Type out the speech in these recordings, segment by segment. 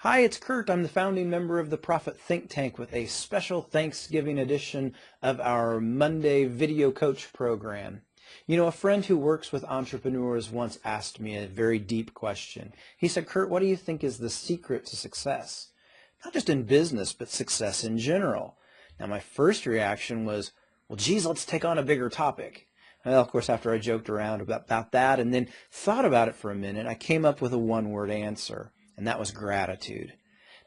Hi, it's Kurt. I'm the founding member of the Profit Think Tank with a special Thanksgiving edition of our Monday Video Coach program. You know, a friend who works with entrepreneurs once asked me a very deep question. He said, Kurt, what do you think is the secret to success? Not just in business, but success in general. Now, my first reaction was, well, geez, let's take on a bigger topic. Well, of course, after I joked around about that and then thought about it for a minute, I came up with a one-word answer. And that was gratitude.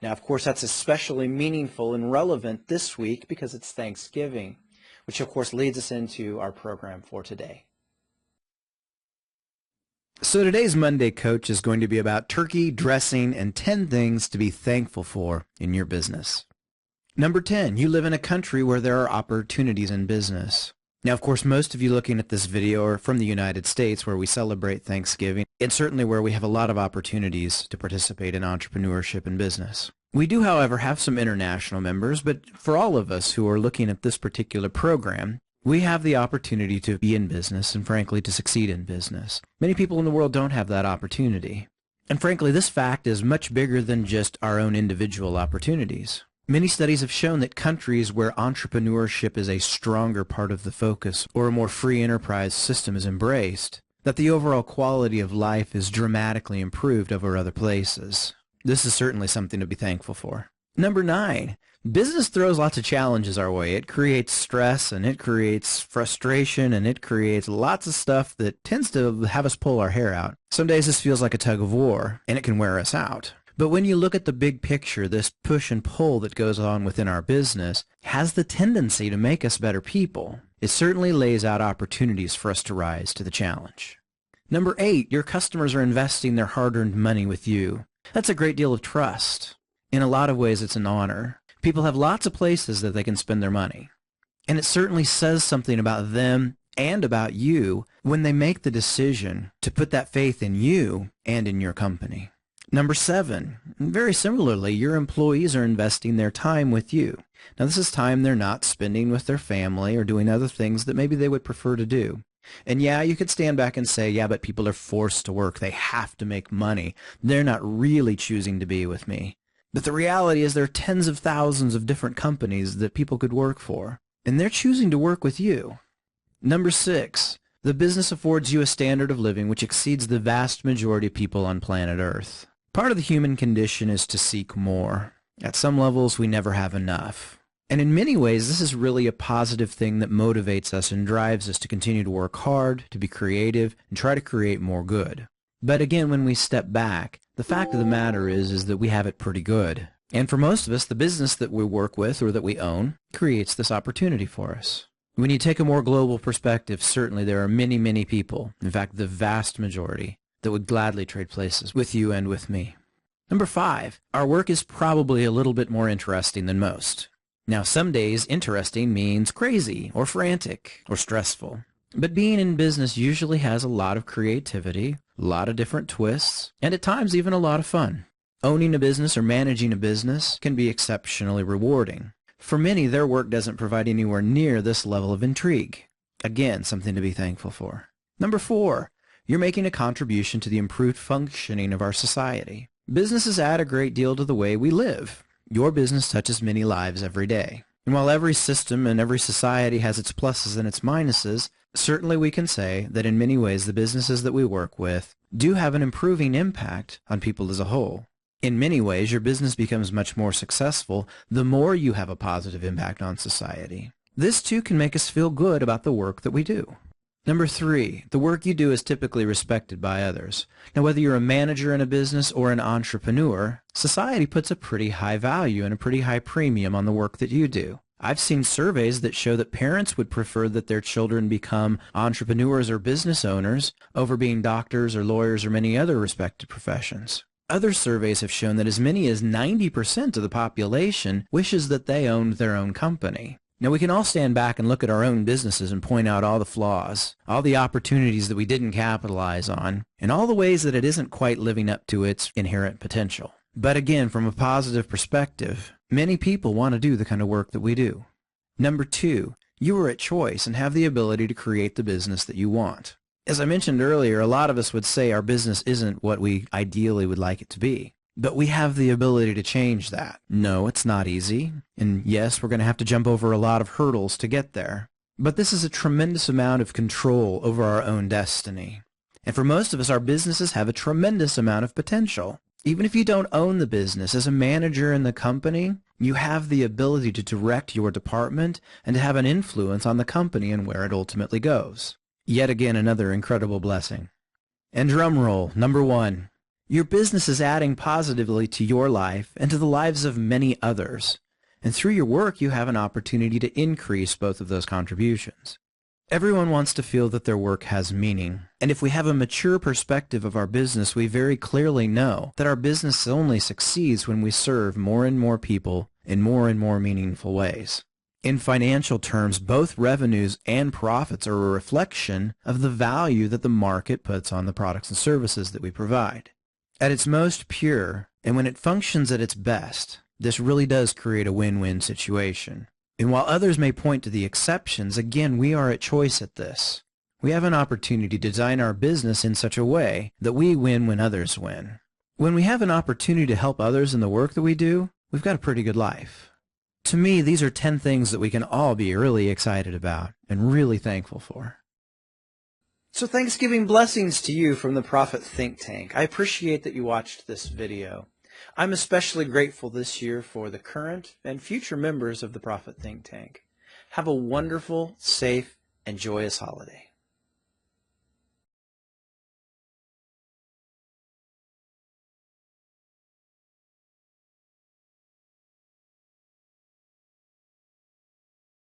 Now, of course, that's especially meaningful and relevant this week because it's Thanksgiving, which, of course, leads us into our program for today. So today's Monday Coach is going to be about turkey, dressing, and 10 things to be thankful for in your business. Number 10, you live in a country where there are opportunities in business. Now, of course, most of you looking at this video are from the United States where we celebrate Thanksgiving, and certainly where we have a lot of opportunities to participate in entrepreneurship and business. We do, however, have some international members, but for all of us who are looking at this particular program, we have the opportunity to be in business and, frankly, to succeed in business. Many people in the world don't have that opportunity. And, frankly, this fact is much bigger than just our own individual opportunities. Many studies have shown that countries where entrepreneurship is a stronger part of the focus or a more free enterprise system is embraced, that the overall quality of life is dramatically improved over other places. This is certainly something to be thankful for. Number 9, business throws lots of challenges our way. It creates stress and it creates frustration and it creates lots of stuff that tends to have us pull our hair out. Some days this feels like a tug of war and it can wear us out. But when you look at the big picture, this push and pull that goes on within our business has the tendency to make us better people. It certainly lays out opportunities for us to rise to the challenge. Number 8, your customers are investing their hard-earned money with you. That's a great deal of trust. In a lot of ways, it's an honor. People have lots of places that they can spend their money. And it certainly says something about them and about you when they make the decision to put that faith in you and in your company. Number 7, very similarly, your employees are investing their time with you. Now, this is time they're not spending with their family or doing other things that maybe they would prefer to do. And yeah, you could stand back and say, yeah, but people are forced to work. They have to make money. They're not really choosing to be with me. But the reality is there are tens of thousands of different companies that people could work for, and they're choosing to work with you. Number 6, the business affords you a standard of living which exceeds the vast majority of people on planet Earth. Part of the human condition is to seek more. At some levels, we never have enough. And in many ways, this is really a positive thing that motivates us and drives us to continue to work hard, to be creative, and try to create more good. But again, when we step back, the fact of the matter is that we have it pretty good. And for most of us, the business that we work with or that we own creates this opportunity for us. When you take a more global perspective, certainly there are many, many people, in fact, the vast majority, that would gladly trade places with you and with me. Number 5, our work is probably a little bit more interesting than most. Now, some days interesting means crazy or frantic or stressful. But being in business usually has a lot of creativity, a lot of different twists, and at times even a lot of fun. Owning a business or managing a business can be exceptionally rewarding. For many, their work doesn't provide anywhere near this level of intrigue. Again, something to be thankful for. Number 4, you're making a contribution to the improved functioning of our society. Businesses add a great deal to the way we live. Your business touches many lives every day. And while every system and every society has its pluses and its minuses, certainly we can say that in many ways the businesses that we work with do have an improving impact on people as a whole. In many ways, your business becomes much more successful the more you have a positive impact on society. This too can make us feel good about the work that we do. Number 3, the work you do is typically respected by others. Now, whether you're a manager in a business or an entrepreneur, society puts a pretty high value and a pretty high premium on the work that you do. I've seen surveys that show that parents would prefer that their children become entrepreneurs or business owners over being doctors or lawyers or many other respected professions. Other surveys have shown that as many as 90% of the population wishes that they owned their own company. Now, we can all stand back and look at our own businesses and point out all the flaws, all the opportunities that we didn't capitalize on, and all the ways that it isn't quite living up to its inherent potential. But again, from a positive perspective, many people want to do the kind of work that we do. Number 2, you are at choice and have the ability to create the business that you want. As I mentioned earlier, a lot of us would say our business isn't what we ideally would like it to be. But we have the ability to change that. No, it's not easy. And yes, we're going to have to jump over a lot of hurdles to get there. But this is a tremendous amount of control over our own destiny. And for most of us, our businesses have a tremendous amount of potential. Even if you don't own the business, as a manager in the company, you have the ability to direct your department and to have an influence on the company and where it ultimately goes. Yet again, another incredible blessing. And drum roll, number 1. Your business is adding positively to your life and to the lives of many others. And through your work, you have an opportunity to increase both of those contributions. Everyone wants to feel that their work has meaning. And if we have a mature perspective of our business, we very clearly know that our business only succeeds when we serve more and more people in more and more meaningful ways. In financial terms, both revenues and profits are a reflection of the value that the market puts on the products and services that we provide. At its most pure, and when it functions at its best, this really does create a win-win situation. And while others may point to the exceptions, again, we are at choice at this. We have an opportunity to design our business in such a way that we win when others win. When we have an opportunity to help others in the work that we do, we've got a pretty good life. To me, these are 10 things that we can all be really excited about and really thankful for. So Thanksgiving blessings to you from the Profit Think Tank. I appreciate that you watched this video. I'm especially grateful this year for the current and future members of the Profit Think Tank. Have a wonderful, safe, and joyous holiday.